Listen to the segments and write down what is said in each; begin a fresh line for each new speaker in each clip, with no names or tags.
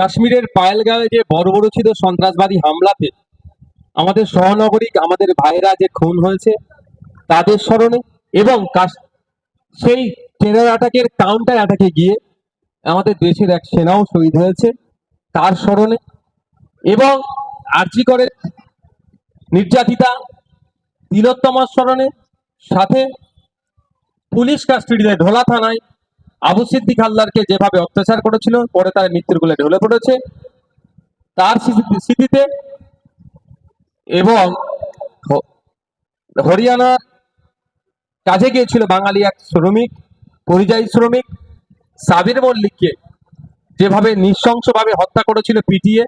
কাশ্মীরের পায়েলগাঁওয়ে যে বর্বরোচিত সন্ত্রাসবাদী হামলাতে আমাদের সহনাগরিক আমাদের ভাইরা যে খুন হয়েছে তাদের স্মরণে এবং সেই টেরর অ্যাটাকের কাউন্টার অ্যাটাকে গিয়ে আমাদের দেশের এক সেনাও শহীদ হয়েছে তার স্মরণে এবং আরজি করে নির্যাতিতা তিলোত্তমার স্মরণে সাথে পুলিশ কাস্টডিতে ঢোলা থানায় আবু সিদ্দিক হালদারকে যেভাবে অত্যাচার করেছিল পরে তার মৃত্যুর কোলে ঢলে পড়েছে তার স্মৃতিতে এবং হরিয়ানার কাজে গিয়েছিল বাঙালি এক শ্রমিক পরিযায়ী শ্রমিক সাবির মল্লিককে যেভাবে নৃশংসভাবে হত্যা করেছিল পিটিয়ে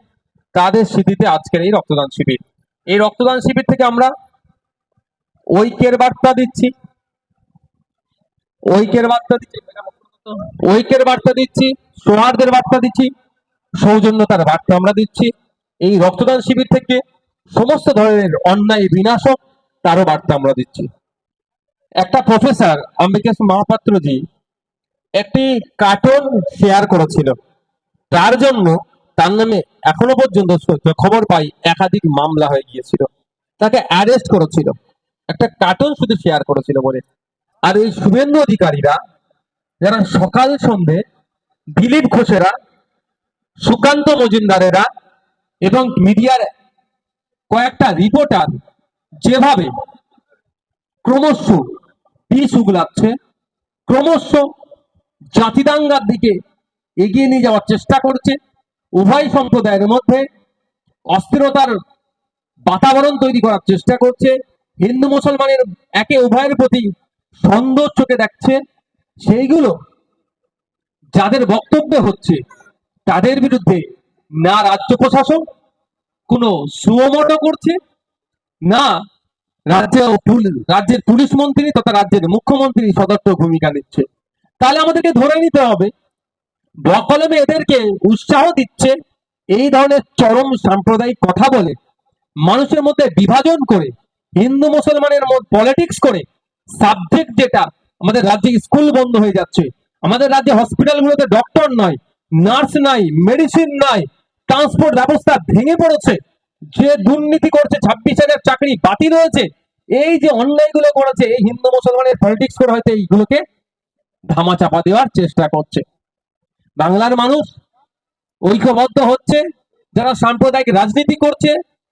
তাদের স্মৃতিতে আজকের এই রক্তদান শিবির। এই রক্তদান শিবির থেকে আমরা ঐক্যের বার্তা দিচ্ছি সৌহার্দের বার্তা দিচ্ছি সৌজন্যতার বার্তা আমরা দিচ্ছি। এই রক্তদান শিবির থেকে সমস্ত ধরনের অন্যায় বিনাশক তারও বার্তা আমরা দিচ্ছি। একটা প্রফেসর অম্বিকেশ মহাপাত্রজি একটি কার্টুন শেয়ার করেছিল, তার জন্য তার নামে এখনো পর্যন্ত খবর পাই একাধিক মামলা হয়ে গিয়েছিল, তাকে অ্যারেস্ট করেছিল একটা কার্টুন শুধু শেয়ার করেছিল বলে। আর এই শুভেন্দু অধিকারীরা যারা সকাল সন্ধে দিলীপ ঘোষেরা সুকান্ত মজুমদারেরা এবং মিডিয়ার কয়েকটা রিপোর্টার যেভাবে ক্রমশ পিস উগলাচ্ছে, ক্রমশ জাতিদাঙ্গার দিকে এগিয়ে নিয়ে যাওয়ার চেষ্টা করছে, উভয় সম্প্রদায়ের মধ্যে অস্থিরতার বাতাবরণ তৈরি করার চেষ্টা করছে, হিন্দু মুসলমানের একে উভয়ের প্রতি সন্দেহ চোখে দেখছে, সেইগুলো যাদের বক্তব্যে হচ্ছে তাদের বিরুদ্ধে না রাজ্য প্রশাসন কোনো সুমোটো করছে, না রাজ্যের পুলিশ মন্ত্রী তথা রাজ্যের মুখ্যমন্ত্রী সদর্থ ভূমিকা নিচ্ছে। তাহলে আমাদেরকে ধরে নিতে হবে বকলমে এদেরকে উৎসাহ দিচ্ছে এই ধরনের চরম সাম্প্রদায়িক কথা বলে মানুষের মধ্যে বিভাজন করে হিন্দু মুসলমানের মধ্যে পলিটিক্স করে সাবজেক্ট যেটা আমাদের রাজ্যে স্কুল বন্ধ হয়ে যাচ্ছে, আমাদের রাজ্যে হসপিটালগুলোতে ডক্টর নয়, নার্স নাই, মেডিসিন নাই, ট্রান্সপোর্ট ব্যবস্থা ভেঙে পড়েছে, যে দুর্নীতি করছে 26,000 চাকরি বাতিল হয়েছে, এই যে অন্যায়গুলো করেছে এই হিন্দু মুসলমানের পলিটিক্স করে হয়তো এইগুলোকে ধামা চাপা দেওয়ার চেষ্টা করছে। বাংলার মানুষ ঐক্যবদ্ধ হচ্ছে, যারা সাম্প্রদায়িক রাজনীতি করছে,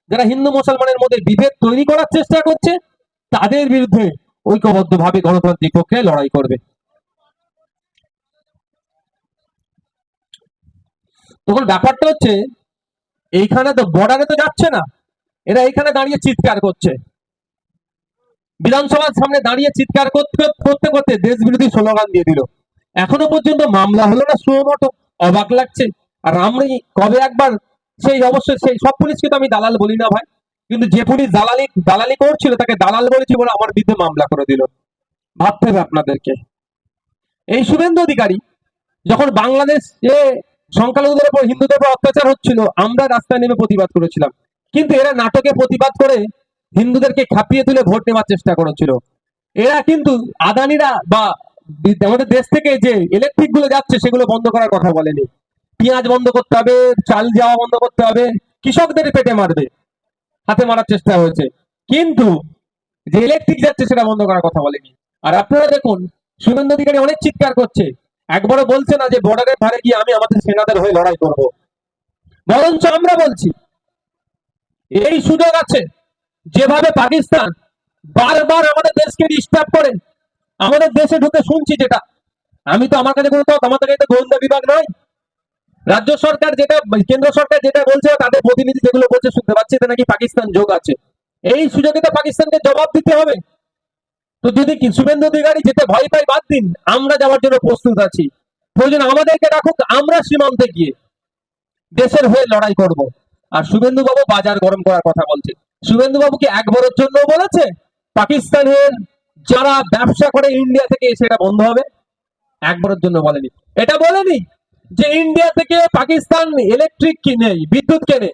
যারা হিন্দু মুসলমানের মধ্যে বিভেদ তৈরি করার চেষ্টা করছে তাদের বিরুদ্ধে ঐক্যবদ্ধভাবে গণতান্ত্রিক পক্ষে লড়াই করবে। তখন ব্যাপারটা হচ্ছে এইখানে তো বর্ডারে তো যাচ্ছে না, এরা এখানে দাঁড়িয়ে চিৎকার করছে, বিধানসভার সামনে দাঁড়িয়ে চিৎকার করতে করতে করতে দেশ বিরোধী স্লোগান দিয়ে দিল। এখনো পর্যন্ত মামলা হলো না সুমোটো, অবাক লাগছে। আর আমরা কবে একবার সেই অবশ্যই সেই সব পুলিশকে তো আমি দালাল বলি না ভাই, কিন্তু যে পুলিশ দালালি করছিল তাকে দালাল বলেছি বলে আমার বিরুদ্ধে মামলা করে দিল। ভাবতে হবে আপনাদেরকে। এই শুভেন্দু অধিকারী যখন বাংলাদেশে সংখ্যালঘুদের উপর হিন্দুদের উপর অত্যাচার হচ্ছিল আমরা রাস্তায় নেমে প্রতিবাদ করেছিলাম, কিন্তু এরা নাটকে প্রতিবাদ করে হিন্দুদেরকে খাপিয়ে তুলে ভোট নেওয়ার চেষ্টা করেছিল। এরা কিন্তু আদানিরা বা আমাদের দেশ থেকে যে ইলেকট্রিক গুলো যাচ্ছে সেগুলো বন্ধ করার কথা বলেনি। পেঁয়াজ বন্ধ করতে হবে, চাল যাওয়া বন্ধ করতে হবে, কৃষকদের পেটে মারবে, হাতে মারার চেষ্টা হয়েছে, কিন্তু যে ইলেকট্রিক যাচ্ছে সেটা বন্ধ করার কথা বলেনি। আর আপনারা দেখুন শুভেন্দু অধিকারী অনেক চিৎকার করছে, একবারও বলছে না যে বর্ডারের ধারে গিয়ে আমি আমাদের সেনাদের হয়ে লড়াই করব, বরঞ্চ আমরা বলছি এই সুযোগ আছে যেভাবে পাকিস্তান বারবার আমাদের দেশকে ডিস্টার্ব করে, আমাদের দেশে ঢুকে শুনছি যেটা, আমি তো আমার কাছে কোনো আমার কাছে গোয়েন্দা বিভাগ নয়, রাজ্য সরকার যেটা কেন্দ্র সরকার যেটা বলছে তাদের প্রতিনিধি যেগুলো বলছে শুনতে পাচ্ছি এতে নাকি পাকিস্তান যোগ আছে। এই সুযোগে তো পাকিস্তানকে জবাব দিতে হবে। তো যদি শুভেন্দু অধিকারী যেতে ভয় পাই বাদ দিন, আমরা যাওয়ার জন্য প্রস্তুত আছি, প্রয়োজন আমাদেরকে রাখুক, আমরা সীমান্তে গিয়ে দেশের হয়ে লড়াই করব। আর শুভেন্দু বাবু বাজার গরম করার কথা বলছে, শুভেন্দু বাবু কি একবারের জন্য বলেছে পাকিস্তানের যারা ব্যবসা করে ইন্ডিয়া থেকে সেটা বন্ধ হবে? একবারের জন্য বলেনি। এটা বলেনি যে ইন্ডিয়া থেকে পাকিস্তান ইলেকট্রিক কিনে বিদ্যুৎ কেনে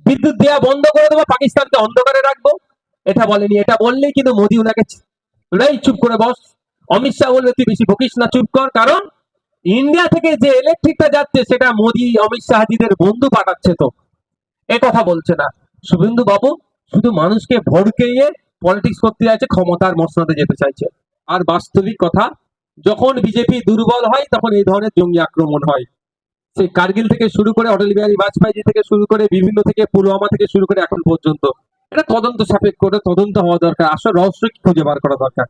বিদ্যুৎ দেওয়া বন্ধ করে দেবো, পাকিস্তানকে অন্ধকারে রাখবো, এটা বলেনি। এটা বললেই কিন্তু মোদী ওনাকে চুপ করে বস, অমিত শাহ বলবে তুই বেশি বকিস না, চুপ কর, কারণ ইন্ডিয়া থেকে যে ইলেকট্রিকটা যাচ্ছে সেটা মোদি অমিত শাহজিদের বন্ধু পাঠাচ্ছে তো, এ কথা বলছে না শুভেন্দু বাবু। শুধু মানুষকে ভড়কেইয়ে পলিটিক্স করতে চাইছে, ক্ষমতার মসনদে যেতে চাইছে। আর বাস্তবিক কথা, যখন বিজেপি দুর্বল হয় তখন এই ধরনের জঙ্গি আক্রমণ হয়। সেই কার্গিল থেকে শুরু করে অটল বিহারী বাজপেয়ী থেকে শুরু করে বিভিন্ন থেকে পুলওয়ামা থেকে শুরু করে এখন পর্যন্ত এটা তদন্ত সাপেক্ষ করে তদন্ত হওয়া দরকার, আসল রহস্য কি খুঁজে বার করা দরকার।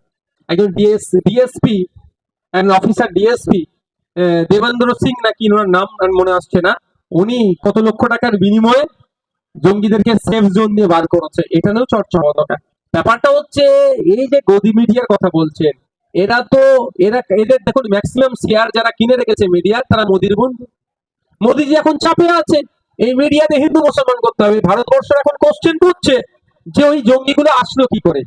একজন DSP, officer DSP Devendra Singh নাকি ওনার নাম আর মনে আসছে না, উনি কত লক্ষ টাকার বিনিময়ে জঙ্গিদেরকে সেফ জোন দিয়ে বার করেছে, এটা নিয়েও চর্চা হওয়া দরকার। ব্যাপারটা হচ্ছে এই যে গদি মিডিয়ার কথা বলছেন, এদের দেখুন ম্যাক্সিমাম শেয়ার যারা কিনে রেখেছে মিডিয়ার তারা মোদির বন্ধু। মোদিজি এখন চাপে আছে, এই মিডিয়াতে হিন্দু মুসলমান করতে হবে। ভারতবর্ষ এখন কোশ্চেন করছে যে ওই জঙ্গিগুলো আসলো কি করে,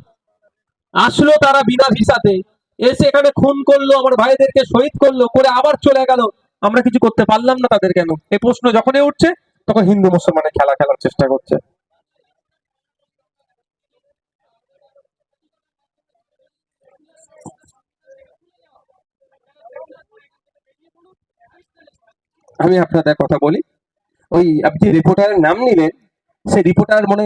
আসলো তারা বিনা ভিসাতে, এসে এখানে খুন করলো, আমার ভাইদেরকে শহীদ করলো, করে আবার চলে গেল, আমরা কিছু করতে পারলাম না তাদের কেন? এই প্রশ্ন যখনই উঠছে তখন হিন্দু মুসলমানের খেলা খেলার চেষ্টা করছে। আমি আপনাদের কথা বলি, ওই আপনি রিপোর্টারের নাম নিলেন, সেই রিপোর্টার মনে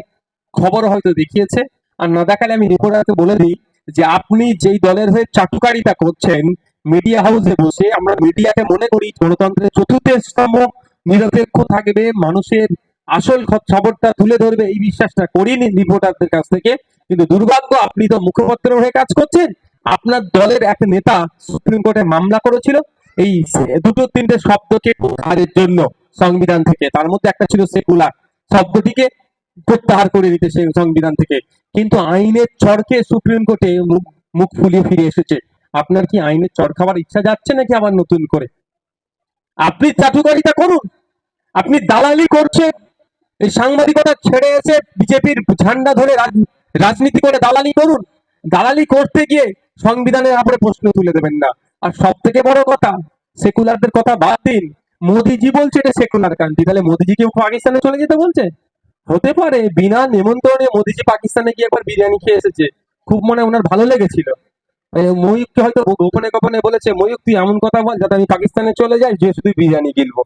খবর হয়তো দেখিয়েছে, আর না দেখালে আমি রিপোর্টারকে বলে দিই যে আপনি যেই দলের হয়ে চাটুকারিতা করছেন মিডিয়া হাউসে বসে, আমরা মিডিয়াকে মনে করি গণতন্ত্রের চতুর্থ স্তম্ভ, নিরপেক্ষ থাকবে, মানুষের আসল খবরটা তুলে ধরবে, এই বিশ্বাসটা করিনি রিপোর্টারদের কাছ থেকে। কিন্তু দুর্ভাগ্য, আপনি তো মুখপত্র হয়ে কাজ করছেন। আপনার দলের এক নেতা সুপ্রিম কোর্টে মামলা করেছিল এই দুটো তিনটে শব্দকে প্রত্যাহারের জন্য সংবিধান থেকে, তার মধ্যে একটা ছিল সেকুলার শব্দটিকে প্রত্যাহার করে দিতে সেই সংবিধান থেকে। কিন্তু আইনের চড়কে সুপ্রিম কোর্টে মুখ ফুলিয়ে ফিরে এসেছে। আপনার কি আইনের চড় খাওয়ার ইচ্ছা যাচ্ছে নাকি আবার নতুন করে? আপনি চাটুকারিতা করুন, আপনি দালালি করছেন, এই সাংবাদিকতা ছেড়ে এসে বিজেপির ঝান্ডা ধরে রাজনীতি করে দালালি করুন। দালালি করতে গিয়ে সংবিধানের উপরে প্রশ্ন তুলে দেবেন না। আর সব থেকে বড় কথা, সেকুলারদের কথা বাদ দিন, মোদিজি বলছে এটা সেকুলার কান্ট্রি, তাহলে মোদিজি কেউ পাকিস্তানে চলে যেতে বলছে? হতে পারে বিনা নিমন্ত্রণে মোদিজি পাকিস্তানে গিয়ে একবার বিরিয়ানি খেয়ে এসেছে, খুব মনে ওনার ভালো লেগেছিল। ময়ূককে হয়তো গোপনে গোপনে বলেছে, ময়ূক তুই এমন কথা বল যাতে আমি পাকিস্তানে চলে যাই, যে শুধু বিরিয়ানি গিলবো।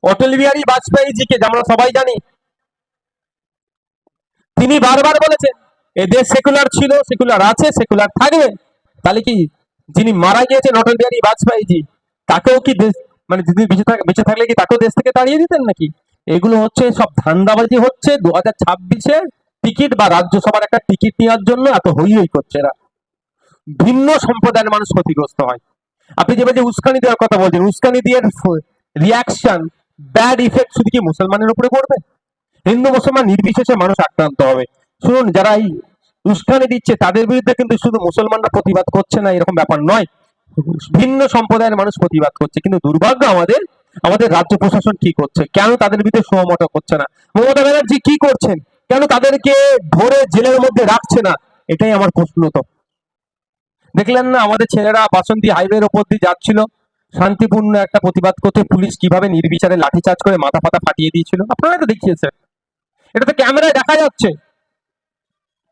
অটল বিহারী বাজপেয়ী জিকে আমরা সবাই জানি, তিনি বারবার বলেছেন এ দেশ সেকুলার ছিল, সেকুলার আছে, সেকুলার থাকবে। তাহলে কি যিনি মারা গিয়েছেন অটল বিহারী বাজপেয়ী জি, তাকেও কি দেশ, মানে যদি বেঁচে থাকলে কি তাকেও দেশ থেকে তাড়িয়ে দিতেন নাকি? এগুলো হচ্ছে সব ধান্দাবাজি হচ্ছে 2026-এ টিকিট বা রাজ্যসভার একটা টিকিট নেওয়ার জন্য এত হই হই করছে এরা। ভিন্ন সম্প্রদায়ের মানুষ ক্ষতিগ্রস্ত হয়। আপনি যে উস্কানি দেওয়ার কথা বলছেন, উস্কানি দিয়ে রিয়াকশন, ব্যাড ইফেক্ট শুধু কি মুসলমানের উপরে পড়বে? হিন্দু মুসলমান নির্বিশেষে মানুষ আক্রান্ত হবে। শুনুন, যারা এই উস্কানি দিচ্ছে তাদের বিরুদ্ধে কিন্তু শুধু মুসলমানরা প্রতিবাদ করছে না এরকম ব্যাপার নয়, ভিন্ন সম্প্রদায়ের মানুষ প্রতিবাদ করছে। কিন্তু দুর্ভাগ্য আমাদের, আমাদের রাজ্য প্রশাসন কি করছে, কেন তাদের বিরুদ্ধে সুমোটো করছে না? মমতা ব্যানার্জি কি করছেন, কেন তাদেরকে ধরে জেলের মধ্যে রাখছে না? এটাই আমার প্রশ্ন। তো দেখলেন না আমাদের ছেলেরা বাসন্তী হাইওয়ের ওপর দিয়ে যাচ্ছিল শান্তিপূর্ণ একটা প্রতিবাদ করতে, পুলিশ কিভাবে নির্বিচারে লাঠিচার্জ করে মাথা ফাতা ফাটিয়ে দিয়েছিল, আপনারা তো দেখিয়েছেন। এটা তো ক্যামেরায় দেখা যাচ্ছে,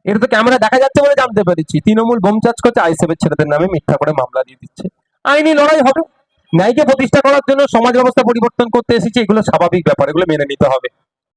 এটা তো ক্যামেরা দেখা যাচ্ছে বলে জানতে পেরেছি। তৃণমূল বোম চার্জ করছে, আইএসএফ এর ছেলেদের নামে মিথ্যা করে মামলা দিয়ে দিচ্ছে। আইনি লড়াই হবে, ন্যায়কে প্রতিষ্ঠা করার জন্য সমাজ ব্যবস্থা পরিবর্তন করতে এসেছে, এগুলো স্বাভাবিক ব্যাপার, এগুলো মেনে নিতে হবে।